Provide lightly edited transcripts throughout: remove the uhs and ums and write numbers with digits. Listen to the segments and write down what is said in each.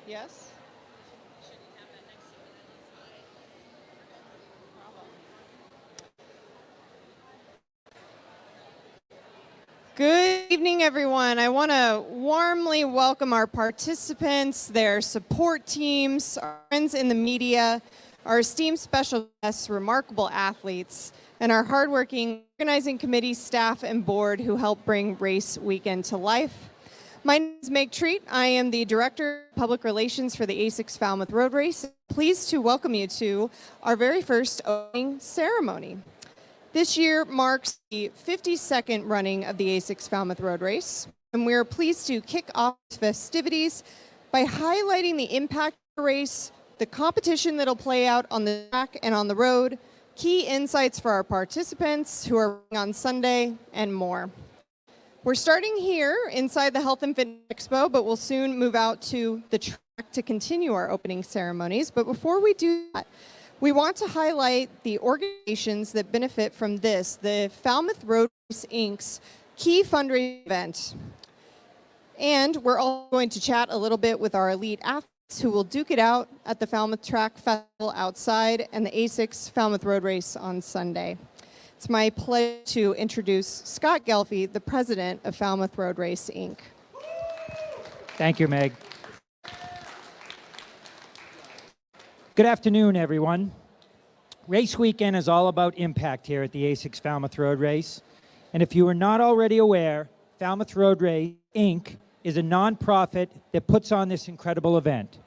Yes? Good evening, everyone. I want to warmly welcome our participants, their support teams, our friends in the media, our esteemed special guests, remarkable athletes, and our hardworking organizing committee, staff, and board who help bring Race Weekend to life. My name is Meg Treat. I am the Director of Public Relations for the ASICS Falmouth Road Race. Pleased to welcome you to our very first opening ceremony. This year marks the 52nd running of the ASICS Falmouth Road Race, and we are pleased to kick off festivities by highlighting the impact of the race, the competition that'll play out on the track and on the road, key insights for our participants who are running on Sunday, and more. We're starting here inside the Health and Fitness Expo, but we'll soon move out to the track to continue our opening ceremonies. But before we do that, we want to highlight the organizations that benefit from this, the Falmouth Road Race, Inc.'s key fundraising event. And we're all going to chat a little bit with our elite athletes who will duke it out at the Falmouth Track Festival outside and the ASICS Falmouth Road Race on Sunday. It's my pleasure to introduce Scott Gelfie, the president of Falmouth Road Race, Inc. Thank you, Meg. Good afternoon, everyone. Race Weekend is all about impact here at the ASICS Falmouth Road Race. And if you are not already aware, Falmouth Road Race, Inc. is a nonprofit that puts on this incredible event.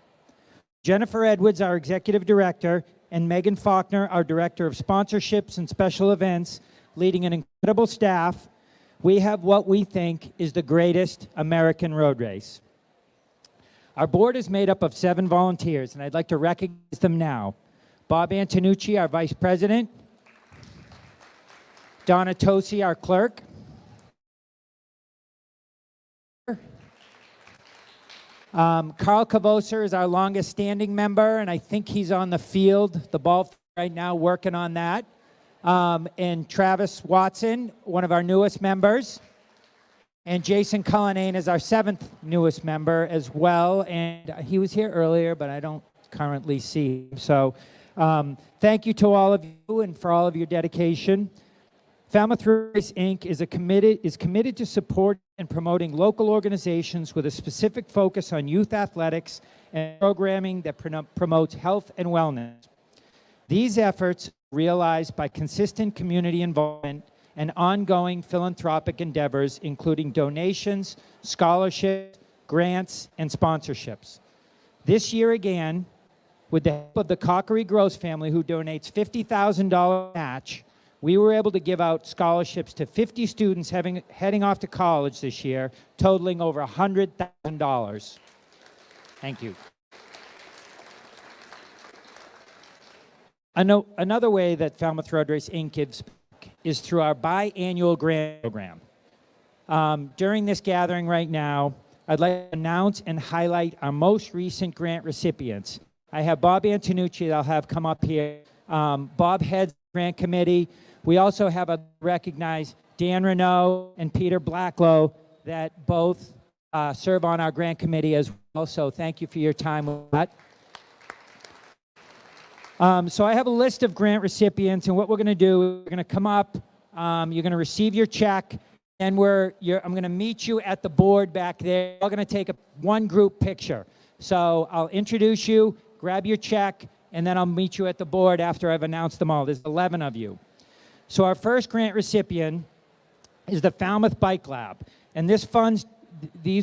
Jennifer Edwards, our executive director, and Megan Faulkner, our director of sponsorships and special events, leading an incredible staff, we have what we think is the greatest American road race. Our board is made up of 7 volunteers, and I'd like to recognize them now. Bob Antonucci, our vice president. Donna Tosi, our clerk. Carl Cavoser is our longest standing member, and I think he's on the field, the ball right now, working on that. And Travis Watson, one of our newest members. And Jason Cullinane is our 7th newest member as well. And he was here earlier, but I don't currently see him. So thank you to all of you and for all of your dedication. Falmouth Road Race, Inc. is committed to support and promoting local organizations with a specific focus on youth athletics and programming that promotes health and wellness. These efforts are realized by consistent community involvement and ongoing philanthropic endeavors, including donations, scholarships, grants, and sponsorships. This year again, with the help of the Cockery Gross family, who donates $50,000 match, we were able to give out scholarships to 50 students heading off to college this year, totaling over $100,000. Thank you. Another way that Falmouth Road Race, Inc. gives back is through our biannual grant program. During this gathering right now, I'd like to announce and highlight our most recent grant recipients. I have Bob Antonucci that I'll have come up here. Bob heads the grant committee. We also have a recognized Dan Renault and Peter Blacklow that both serve on our grant committee as well. So thank you for your time with that. So I have a list of grant recipients, and what we're going to do, we're going to come up, you're going to receive your check, and I'm going to meet you at the board back there. We're going to take one group picture. So I'll introduce you, grab your check, and then I'll meet you at the board after I've announced them all. There's 11 of you. So our first grant recipient is the Falmouth Bike Lab, and these funds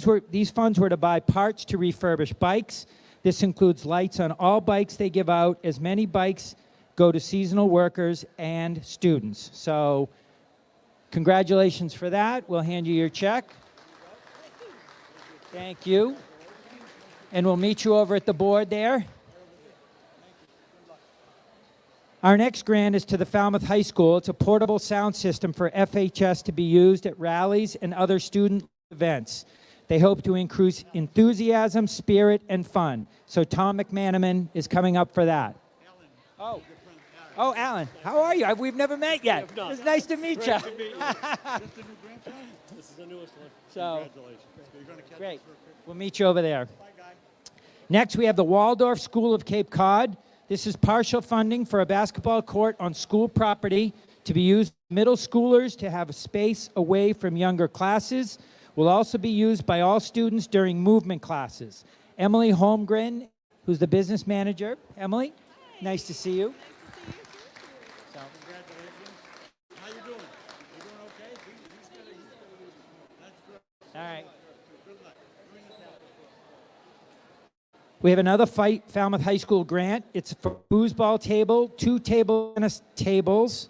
were to buy parts to refurbish bikes. This includes lights on all bikes they give out, as many bikes go to seasonal workers and students. So congratulations for that. We'll hand you your check. Thank you. And we'll meet you over at the board there. Our next grant is to the Falmouth High School. It's a portable sound system for FHS to be used at rallies and other student events. They hope to increase enthusiasm, spirit, and fun. So Tom McManaman is coming up for that. Alan. Oh, Alan. How are you? We've never met yet. It's nice to meet you. This is the new grandchild? This is the newest one. So, congratulations. So you're going to catch great. us for a picture? We'll meet you over there. Bye, guy. Next, we have the Waldorf School of Cape Cod. This is partial funding for a basketball court on school property to be used by middle schoolers to have a space away from younger classes. Will also be used by all students during movement classes. Emily Holmgren, who's the business manager. Emily, nice to see you. So, How you doing? You doing okay? That's good. all right. Good luck. We have another Falmouth High School grant. It's for foosball table, 2 table tennis tables,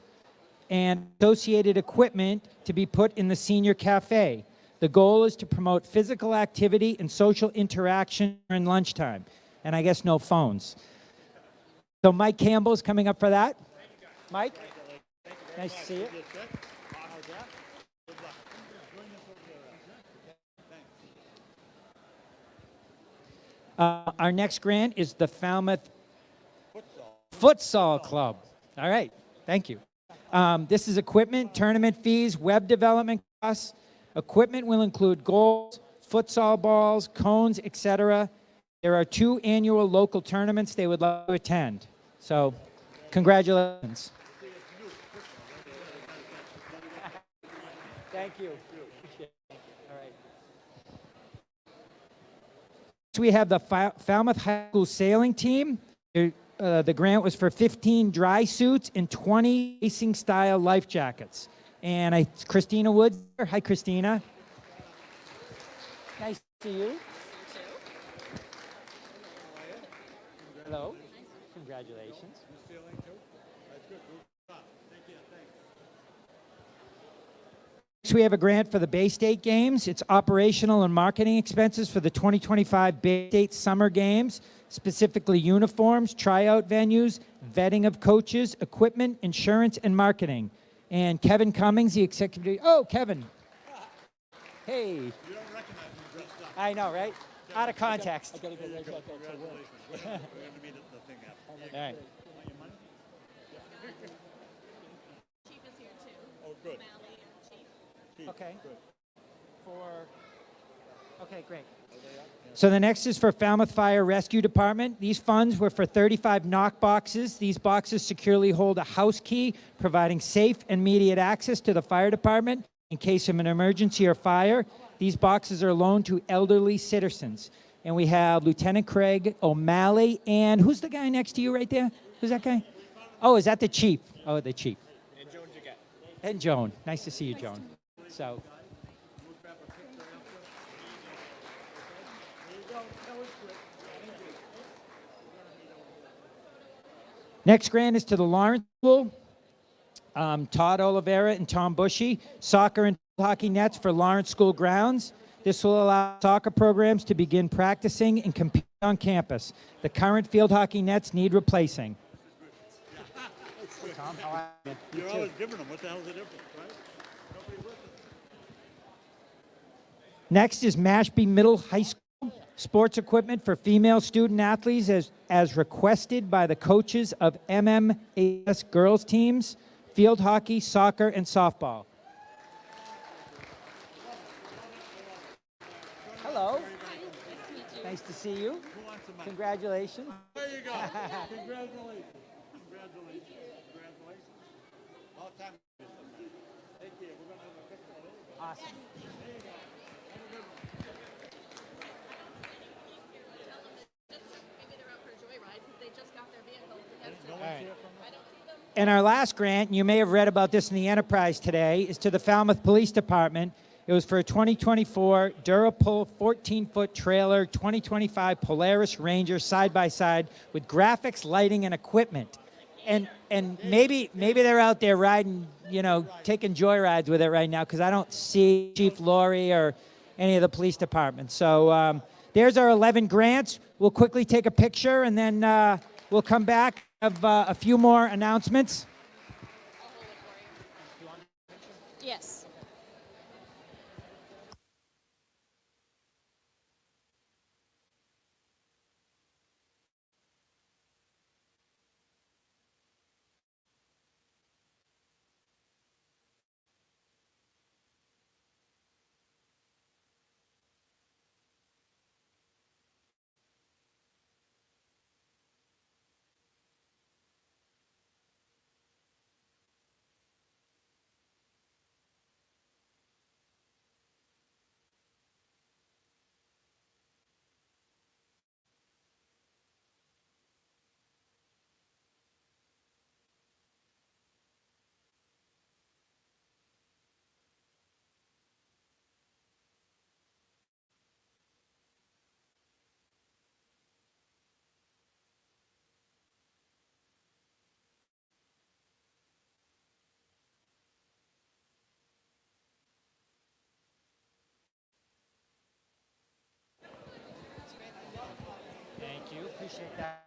and associated equipment to be put in the senior cafe. The goal is to promote physical activity and social interaction during lunchtime. And I guess no phones. So Mike Campbell is coming up for that. Mike, nice to see you. Our next grant is the Falmouth Futsal Club. All right, thank you. This is equipment, tournament fees, web development costs. Equipment will include goals, futsal balls, cones, etc. There are 2 annual local tournaments they would love to attend. So, congratulations. Thank you. All right. So we have the Falmouth High School sailing team. The grant was for 15 dry suits and 20 racing-style life jackets. And Christina Woods. Hi, Christina. Nice to see you. Hello. Congratulations. Next, we have a grant for the Bay State Games. It's operational and marketing expenses for the 2025 Bay State Summer Games, specifically uniforms, tryout venues, vetting of coaches, equipment, insurance, and marketing. And Kevin Cummings, the executive. Oh, Kevin. Hey. You don't recognize me dressed up. I know, right? Out of context. I gotta go right back out to work. We're going to meet at the thing after. All right. Want your money? Chief is here too. Oh, good. O'Malley and Chief. Chief, Okay. Good. Okay, great. So the next is for Falmouth Fire Rescue Department. These funds were for 35 knock boxes. These boxes securely hold a house key, providing safe and immediate access to the fire department in case of an emergency or fire. These boxes are loaned to elderly citizens. And we have Lieutenant Craig O'Malley, and who's the guy next to you right there? Who's that guy? Oh, is that the chief? Oh, the chief. And Joan Jagat. And Joan. Nice to see you, Joan. So. Next grant is to the Lawrence School. Todd Oliveira and Tom Bushy, soccer and hockey nets for Lawrence School grounds. This will allow soccer programs to begin practicing and compete on campus. The current field hockey nets need replacing. Tom, how are you? You're always giving them. What the hell's the difference, right? Nobody listens. Next is Mashpee Middle High School. Sports equipment for female student athletes as requested by the coaches of MMAS girls teams, field hockey, soccer, and softball. Hello. Nice to see you. Who wants some money? Congratulations. There you go. Congratulations. Congratulations. Congratulations. All time. Take care. We're going to have a picture. Awesome. Maybe they're out for a joyride because they just got their vehicle. No All one's right. here from I don't see them. And our last grant, and you may have read about this in the Enterprise today, is to the Falmouth Police Department. It was for a 2024 Durapol 14-foot trailer 2025 Polaris Ranger side-by-side with graphics, lighting, and equipment. And maybe they're out there riding, taking joyrides with it right now because I don't see Chief Laurie or any of the police departments. So there's our 11 grants. We'll quickly take a picture, and then we'll come back. Have a few more announcements. Yes. Appreciate that.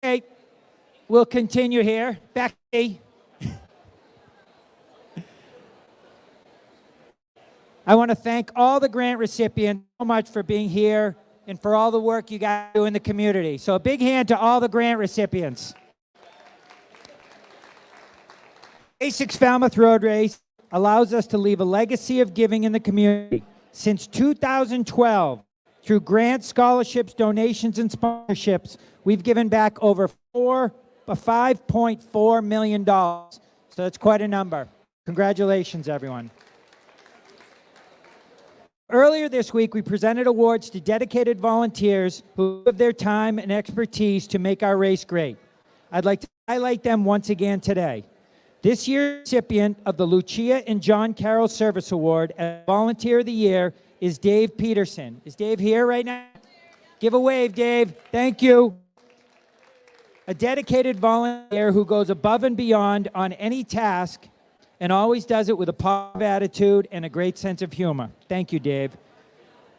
Okay, we'll continue here. Back to me. I want to thank all the grant recipients so much for being here and for all the work you guys do in the community. So a big hand to all the grant recipients. A6 Falmouth Road Race allows us to leave a legacy of giving in the community. Since 2012, through grants, scholarships, donations, and sponsorships, we've given back over $5.4 million. So that's quite a number. Congratulations, everyone. Earlier this week, we presented awards to dedicated volunteers who give their time and expertise to make our race great. I'd like to highlight them once again today. This year's recipient of the Lucia and John Carroll Service Award as Volunteer of the Year is Dave Peterson. Is Dave here right now? Give a wave, Dave. Thank you. A dedicated volunteer who goes above and beyond on any task and always does it with a positive attitude and a great sense of humor. Thank you, Dave.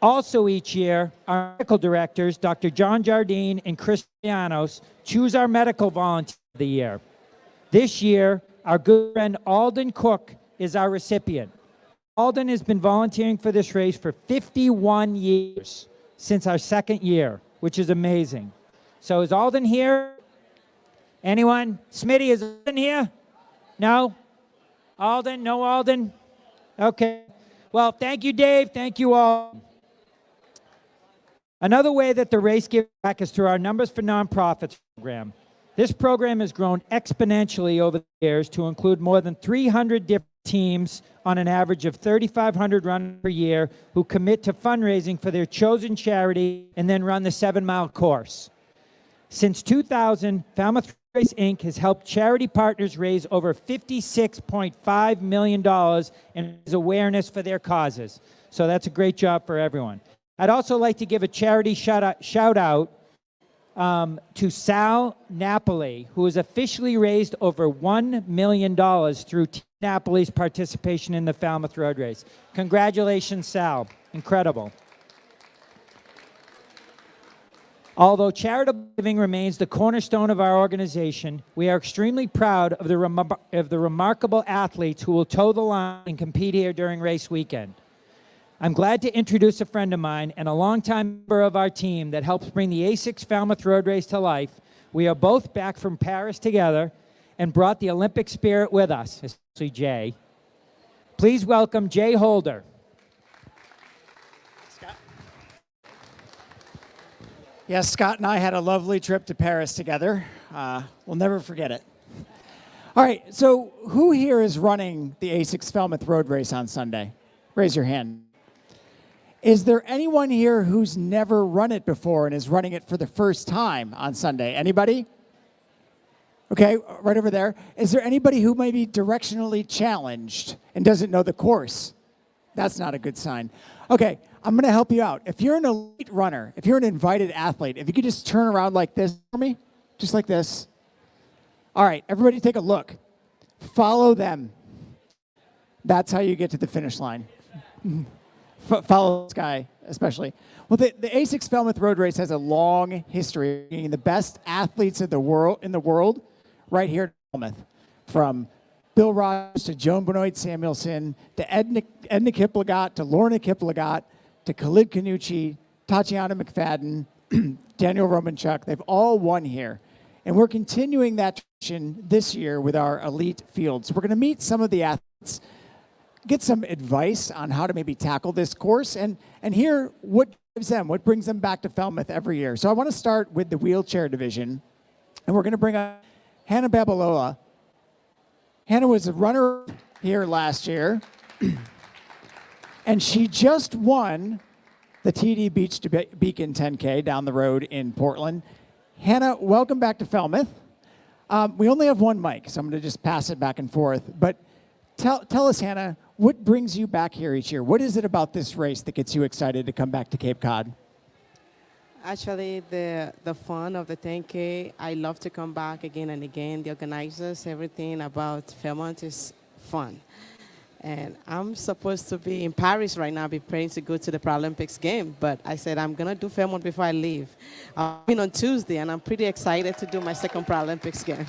Also each year, our medical directors, Dr. John Jardine and Chris Llanos, choose our medical volunteer of the year. This year, our good friend Alden Cook is our recipient. Alden has been volunteering for this race for 51 years, since our second year, which is amazing. So is Alden here? Anyone? Smitty, is Alden here? No? Alden? No Alden? Okay. Well, thank you, Dave. Thank you all. Another way that the race gives back is through our Numbers for Nonprofits program. This program has grown exponentially over the years to include more than 300 different teams on an average of 3,500 runners per year who commit to fundraising for their chosen charity and then run the 7-mile course. Since 2000, Falmouth Race Inc. has helped charity partners raise over $56.5 million and raise awareness for their causes. So that's a great job for everyone. I'd also like to give a charity shout out to Sal Napoli, who has officially raised over $1 million through Team Napoli's participation in the Falmouth Road Race. Congratulations, Sal. Incredible. Although charitable giving remains the cornerstone of our organization, we are extremely proud of the remarkable athletes who will toe the line and compete here during race weekend. I'm glad to introduce a friend of mine and a longtime member of our team that helps bring the A6 Falmouth Road Race to life. We are both back from Paris together and brought the Olympic spirit with us, especially Jay. Please welcome Jay Holder. Scott. Yes, Scott and I had a lovely trip to Paris together. We'll never forget it. All right, so who here is running the A6 Falmouth Road Race on Sunday? Raise your hand. Is there anyone here who's never run it before and is running it for the first time on Sunday? Anybody? Okay, right over there. Is there anybody who may be directionally challenged and doesn't know the course? That's not a good sign. Okay, I'm going to help you out. If you're an elite runner, if you're an invited athlete, if you could just turn around like this for me, just like this. All right, everybody take a look. Follow them. That's how you get to the finish line. Follow this guy, especially. Well, the A6 Falmouth Road Race has a long history of being the best athletes in the world right here in Falmouth. From Bill Rogers to Joan Benoit Samuelson to Edna Kiplagat to Lorna Kiplagat to Khalid Kanucci, Tatiana McFadden, Daniel Romanchuk. They've all won here. And we're continuing that tradition this year with our elite field. So we're going to meet some of the athletes, get some advice on how to maybe tackle this course, and hear what drives them, what brings them back to Falmouth every year. So I want to start with the wheelchair division, and we're going to bring up Hannah Babalola. Hannah was a runner here last year, and she just won the TD Beach to Beacon 10K down the road in Portland. Hannah, welcome back to Falmouth. We only have one mic, so I'm going to just pass it back and forth. But tell us, Hannah, what brings you back here each year? What is it about this race that gets you excited to come back to Cape Cod? Actually, the fun of the 10K, I love to come back again and again. The organizers, everything about Fairmont is fun. And I'm supposed to be in Paris right now, preparing to go to the Paralympics game. But I said I'm going to do Falmouth before I leave. I'll be on Tuesday, and I'm pretty excited to do my second Paralympics game.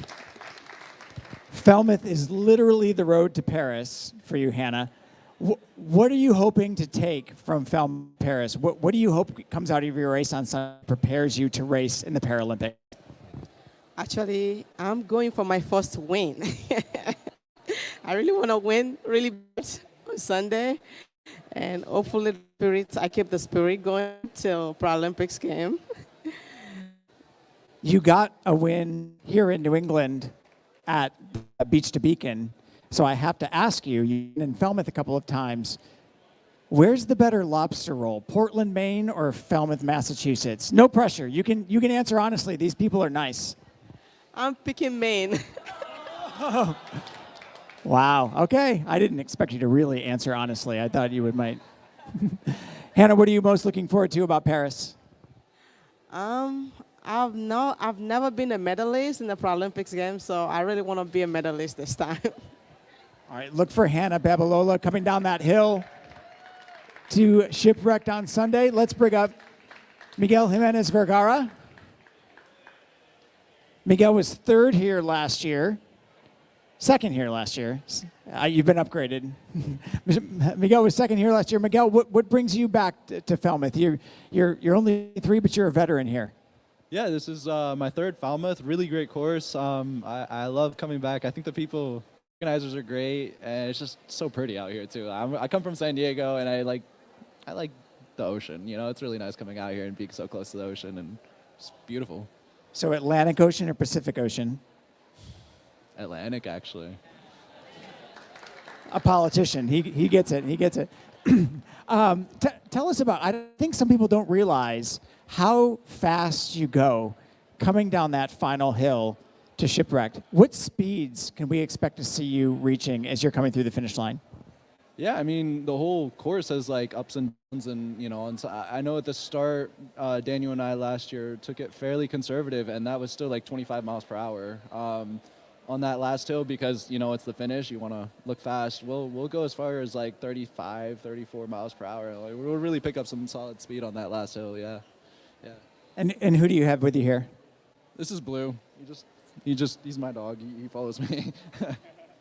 Falmouth is literally the road to Paris for you, Hannah. What are you hoping to take from Falmouth to Paris? What do you hope comes out of your race on Sunday prepares you to race in the Paralympics? Actually, I'm going for my first win. I really want to win really bad on Sunday. And hopefully I keep the spirit going till Paralympics game. You got a win here in New England at Beach to Beacon. So I have to ask you, you've been in Falmouth a couple of times, where's the better lobster roll, Portland, Maine, or Falmouth, Massachusetts? No pressure. You can answer honestly. These people are nice. I'm picking Maine. Wow. Okay. I didn't expect you to really answer honestly. I thought you might. Hannah, what are you most looking forward to about Paris? I've never been a medalist in the Paralympics game, so I really want to be a medalist this time. All right. Look for Hannah Babalola coming down that hill to Shipwrecked on Sunday. Let's bring up Miguel Jimenez Vergara. Miguel was third here last year. Second here last year. You've been upgraded. Miguel was second here last year. Miguel, what brings you back to Falmouth? You're only 3, but you're a veteran here. Yeah, this is my third Falmouth. Really great course. I love coming back. I think the organizers are great, and it's just so pretty out here too. I come from San Diego, and I like the ocean. You know, it's really nice coming out here and being so close to the ocean, and it's beautiful. So Atlantic Ocean or Pacific Ocean? Atlantic, actually. A politician. He gets it. He gets it. Tell us about, I think some people don't realize how fast you go coming down that final hill to Shipwrecked. What speeds can we expect to see you reaching as you're coming through the finish line? Yeah, I mean, the whole course has like ups and downs, and and so I know at the start, Daniel and I last year took it fairly conservative, and that was still like 25 miles per hour. On that last hill, because it's the finish, you want to look fast. We'll go as far as like 35, 34 miles per hour. Like, we'll really pick up some solid speed on that last hill. Yeah. And who do you have with you here? This is Blue. He's my dog. He follows me. All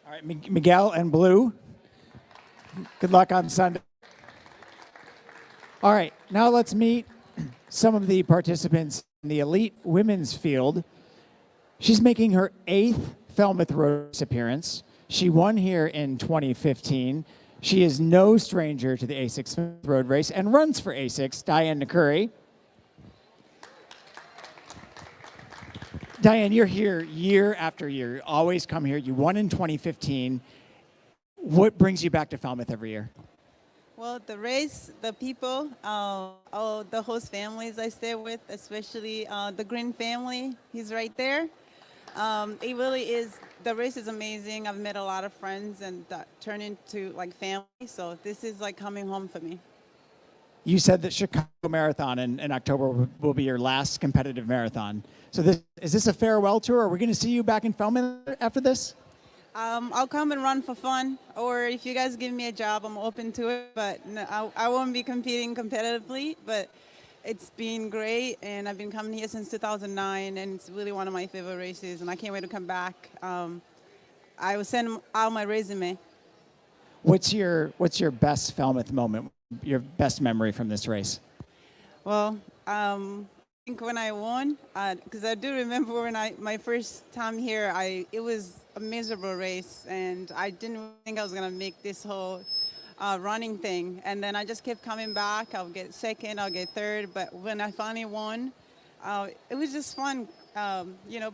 right, Miguel and Blue. Good luck on Sunday. All right, now let's meet some of the participants in the elite women's field. She's making her 8th Falmouth Road Race appearance. She won here in 2015. She is no stranger to the A6 Road Race and runs for A6, Diane Nakuri. Diane, you're here year after year. You always come here. You won in 2015. What brings you back to Falmouth every year? Well, the race, the people, the host families I stay with, especially the Green family. He's right there. It really is, the race is amazing. I've met a lot of friends and turned into like family. So this is like coming home for me. You said that Chicago Marathon in October will be your last competitive marathon. So is this a farewell tour? Are we going to see you back in Falmouth after this? I'll come and run for fun, or if you guys give me a job, I'm open to it. But no, I won't be competing competitively, but it's been great, and I've been coming here since 2009, and it's really one of my favorite races, and I can't wait to come back. I will send out my resume. What's your best Falmouth moment, your best memory from this race? Well, I think when I won, because I do remember when my first time here, it was a miserable race, and I didn't think I was going to make this whole running thing. And then I just kept coming back. I'll get second, I'll get third. But when I finally won, it was just fun,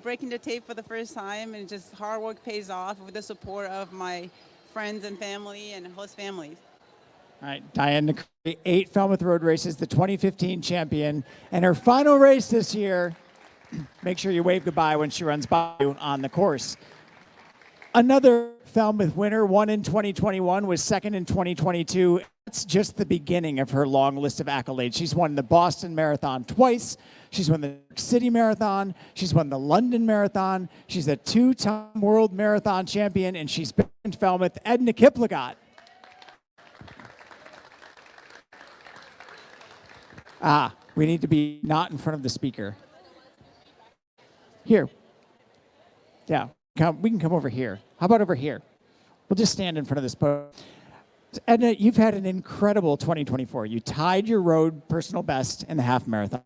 breaking the tape for the first time, and just hard work pays off with the support of my friends and family and host families. All right, Diane Nakuri, 8 Falmouth Road Races, the 2015 champion, and her final race this year. Make sure you wave goodbye when she runs by you on the course. Another Falmouth winner, won in 2021, was second in 2022. That's just the beginning of her long list of accolades. She's won the Boston Marathon twice. She's won the New York City Marathon. She's won the London Marathon. She's a 2-time world marathon champion, and she's been in Falmouth. Edna Kiplagat. We need to be not in front of the speaker. Here. Yeah, we can come over here. How about over here? We'll just stand in front of this podium. Edna, you've had an incredible 2024. You tied your road personal best in the half marathon.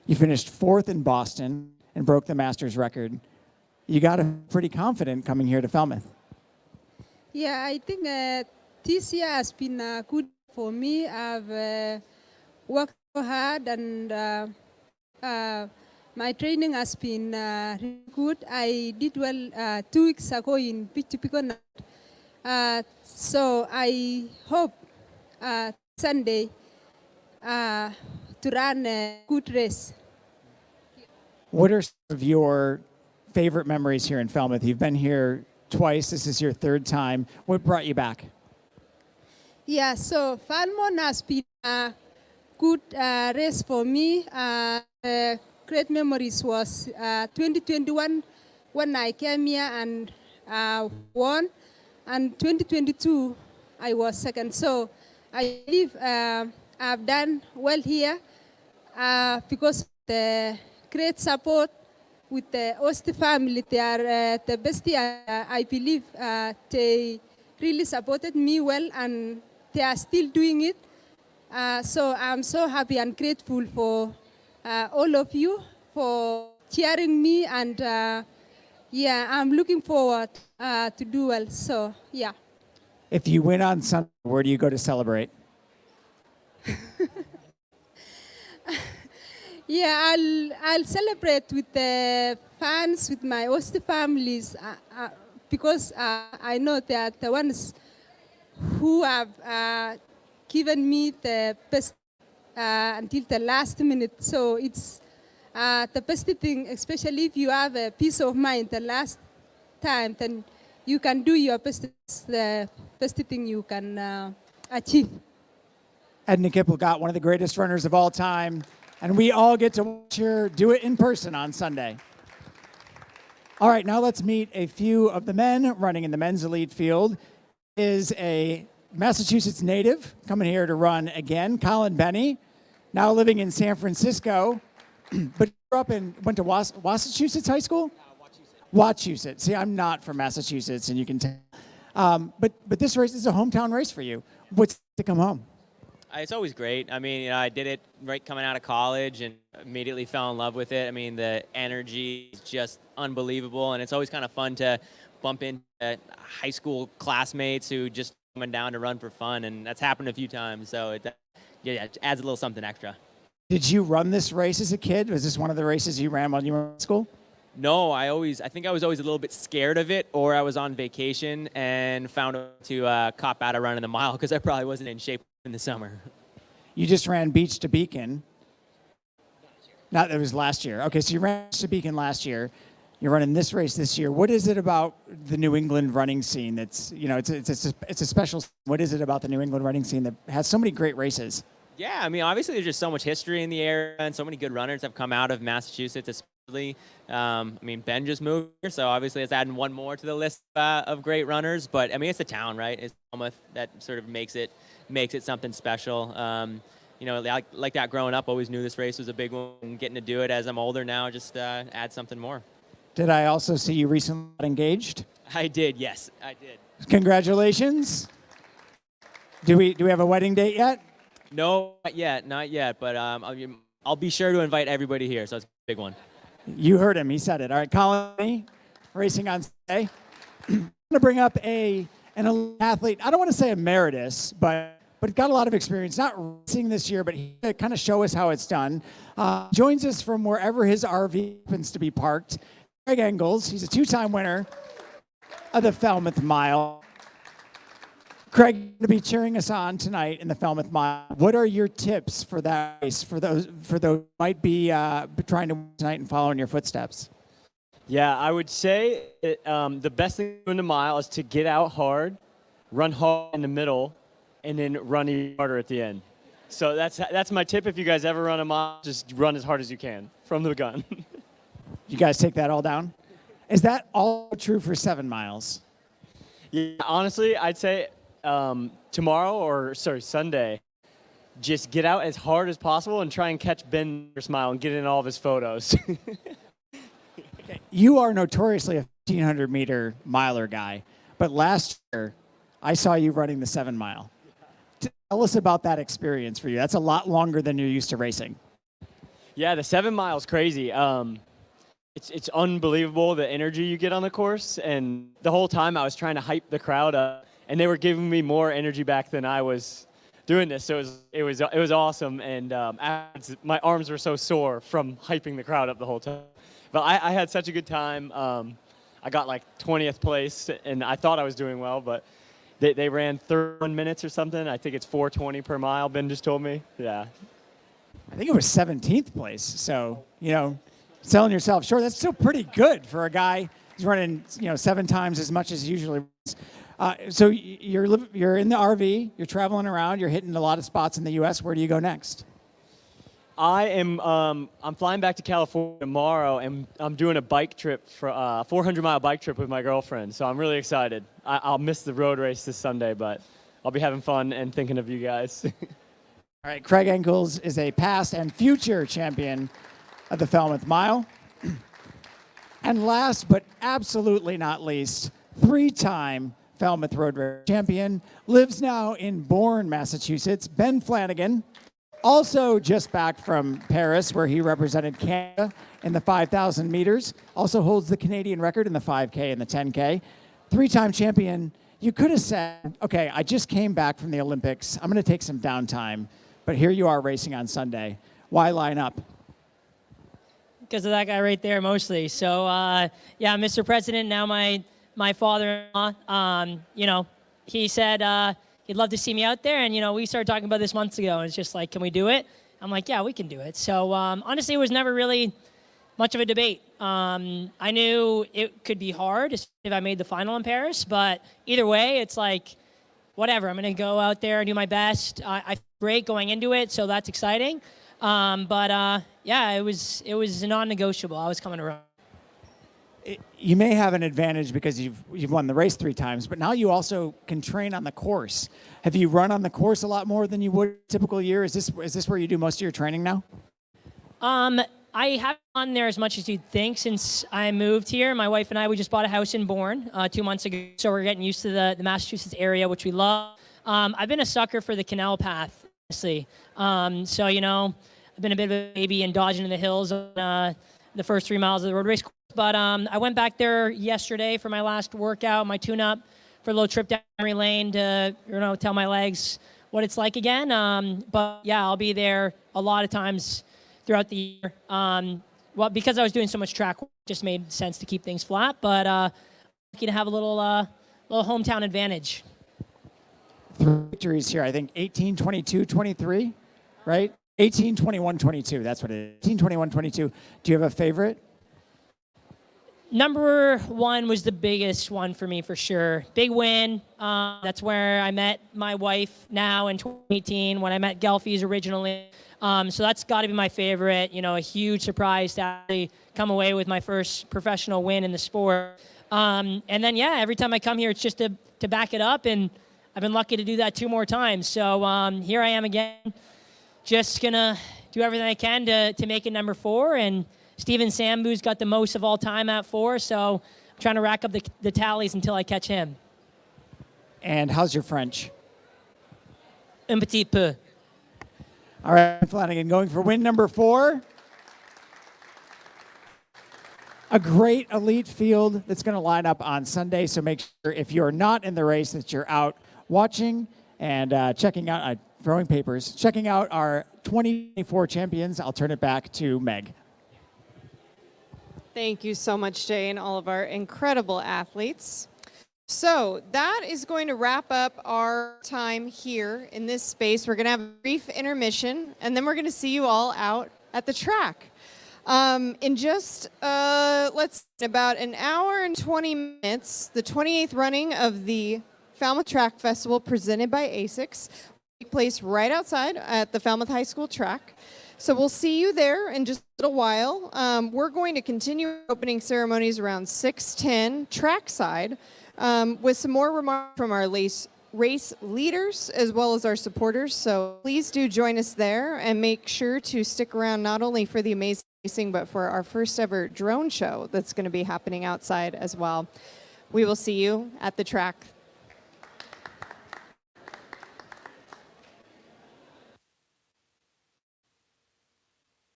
You finished 4th in Boston and broke the Masters record. You got pretty confident coming here to Falmouth. Yeah, I think this year has been good for me. I've worked so hard and my training has been really good. I did well 2 weeks ago in Pichupico. So I hope Sunday to run a good race. What are some of your favorite memories here in Falmouth? You've been here twice. This is your 3rd time. What brought you back? Yeah, so Falmouth has been a good race for me. Great memories was 2021 when I came here and won, and 2022 I was 2nd. So I believe I've done well here because of the great support with the Osti family. They are the best. I believe they really supported me well, and they are still doing it. So I'm so happy and grateful for all of you for cheering me, and yeah, I'm looking forward to do well. So yeah. If you win on Sunday, where do you go to celebrate? Yeah, I'll celebrate with the fans, with my Osti families, because I know they are the ones who have given me the best until the last minute. So it's the best thing, especially if you have a peace of mind the last time, then you can do your best. It's the best thing you can achieve. Edna Kippelgott, one of the greatest runners of all time, and we all get to watch her do it in person on Sunday. All right, now let's meet a few of the men running in the men's elite field. Is a Massachusetts native coming here to run again, Colin Benny, now living in San Francisco, but grew up and went to Massachusetts High School? Wachusett. See, I'm not from Massachusetts, and you can tell. But this race is a hometown race for you. What's it to come home? It's always great. I mean, I did it right coming out of college and immediately fell in love with it. I mean, the energy is just unbelievable, and it's always kind of fun to bump into high school classmates who just coming down to run for fun, and that's happened a few times. So it adds a little something extra. Did you run this race as a kid? Was this one of the races you ran while you were in school? No, I think I was always a little bit scared of it, or I was on vacation and found a way to cop out of running the mile because I probably wasn't in shape in the summer. You just ran Beach to Beacon. Not that it was last year. Okay, so you ran Beach to Beacon last year. You're running this race this year. What is it about the New England running scene that's, you know, it's a special, what is it about the New England running scene that has so many great races? Yeah, I mean, obviously there's just so much history in the area and so many good runners have come out of Massachusetts, especially. I mean, Ben just moved here, so obviously it's adding one more to the list of great runners. But, I mean, it's the town, right? It's Falmouth that sort of makes it something special. You know, like that growing up, always knew this race was a big one. And getting to do it as I'm older now just adds something more. Did I also see you recently got engaged? I did, yes, I did. Congratulations. Do we have a wedding date yet? No, not yet. But I'll be sure to invite everybody here, so it's a big one. You heard him. He said it. All right, Colin, racing on Sunday. I'm going to bring up an athlete. I don't want to say emeritus, but got a lot of experience, not racing this year, but he kind of show us how it's done. Joins us from wherever his RV happens to be parked. Craig Engels. He's a 2-time winner of the Falmouth Mile. Craig, going to be cheering us on tonight in the Falmouth Mile. What are your tips for that race for those who might be trying to win tonight and follow in your footsteps? Yeah, I would say the best thing in the mile is to get out hard, run hard in the middle, and then run even harder at the end. So that's my tip. If you guys ever run a mile, just run as hard as you can from the gun. You guys take that all down? Is that all true for 7 miles? Yeah, honestly, I'd say Sunday, just get out as hard as possible and try and catch Ben smile and get in all of his photos. You are notoriously a 1,500 meter miler guy, but last year I saw you running the 7 mile. Tell us about that experience for you. That's a lot longer than you're used to racing. Yeah, the 7 miles crazy. It's unbelievable the energy you get on the course, and the whole time I was trying to hype the crowd up, and they were giving me more energy back than I was doing this. So it was awesome, and my arms were so sore from hyping the crowd up the whole time. But I had such a good time. I got like 20th place, and I thought I was doing well, but they ran 31 minutes or something. I think it's 4:20 per mile, Ben just told me. Yeah. I think it was 17th place. So, selling yourself short, that's still pretty good for a guy who's running, 7 times as much as he usually runs. So you're in the RV, you're traveling around, you're hitting a lot of spots in the U.S. Where do you go next? I'm flying back to California tomorrow, and I'm doing a bike trip for a 400-mile bike trip with my girlfriend. So I'm really excited. I'll miss the road race this Sunday, but I'll be having fun and thinking of you guys. All right, Craig Engels is a past and future champion of the Falmouth Mile. And last but absolutely not least, 3-time Falmouth Road Race champion, lives now in Bourne, Massachusetts, Ben Flanagan. Also just back from Paris, where he represented Canada in the 5,000 meters. Also holds the Canadian record in the 5K and the 10K. 3-time champion. You could have said, okay, I just came back from the Olympics. I'm going to take some downtime. But here you are racing on Sunday. Why line up? Because of that guy right there, mostly. So, yeah, Mr. President, now my father-in-law, he said he'd love to see me out there. And, we started talking about this months ago. And it's just like, can we do it? I'm like, yeah, we can do it. So, honestly, it was never really much of a debate. I knew it could be hard if I made the final in Paris. But either way, it's like, whatever. I'm going to go out there and do my best. I feel great going into it, so that's exciting. But yeah, it was non-negotiable. I was coming around. You may have an advantage because you've won the race 3 times, but now you also can train on the course. Have you run on the course a lot more than you would a typical year? Is this where you do most of your training now? I haven't gone there as much as you'd think since I moved here. My wife and I, we just bought a house in Bourne 2 months ago, so we're getting used to the Massachusetts area, which we love. I've been a sucker for the canal path, honestly. So, I've been a bit of a baby and dodging in the hills on the first 3 miles of the road race course. But I went back there yesterday for my last workout, my tune-up, for a little trip down memory lane to, tell my legs what it's like again. But, yeah, I'll be there a lot of times throughout the year. Well, because I was doing so much track, it just made sense to keep things flat. But lucky to have a little hometown advantage. 3 victories here, I think 18, 22, 23, right? 18, 21, 22, that's what it is. 18, 21, 22. Do you have a favorite? Number 1 was the biggest one for me, for sure. Big win. That's where I met my wife now in 2018, when I met Gelfies originally. So that's got to be my favorite. A huge surprise to actually come away with my first professional win in the sport. And then, yeah, every time I come here, it's just to back it up, and I've been lucky to do that 2 more times. So here I am again, just going to do everything I can to make it number 4. And Steven Sambu's got the most of all time at 4, so I'm trying to rack up the tallies until I catch him. And how's your French? Un petit peu. All right, Flanagan, going for win number 4. A great elite field that's going to line up on Sunday, so make sure if you're not in the race that you're out watching and checking out, checking out our 2024 champions. I'll turn it back to Meg. Thank you so much, Jay, and all of our incredible athletes. So that is going to wrap up our time here in this space. We're going to have a brief intermission, and then we're going to see you all out at the track. In just, about an hour and 20 minutes, the 28th running of the Falmouth Track Festival presented by ASICS will take place right outside at the Falmouth High School track. So we'll see you there in just a little while. We're going to continue opening ceremonies around 6:10 trackside with some more remarks from our race leaders as well as our supporters. So please do join us there and make sure to stick around not only for the amazing racing, but for our first ever drone show that's going to be happening outside as well. We will see you at the track.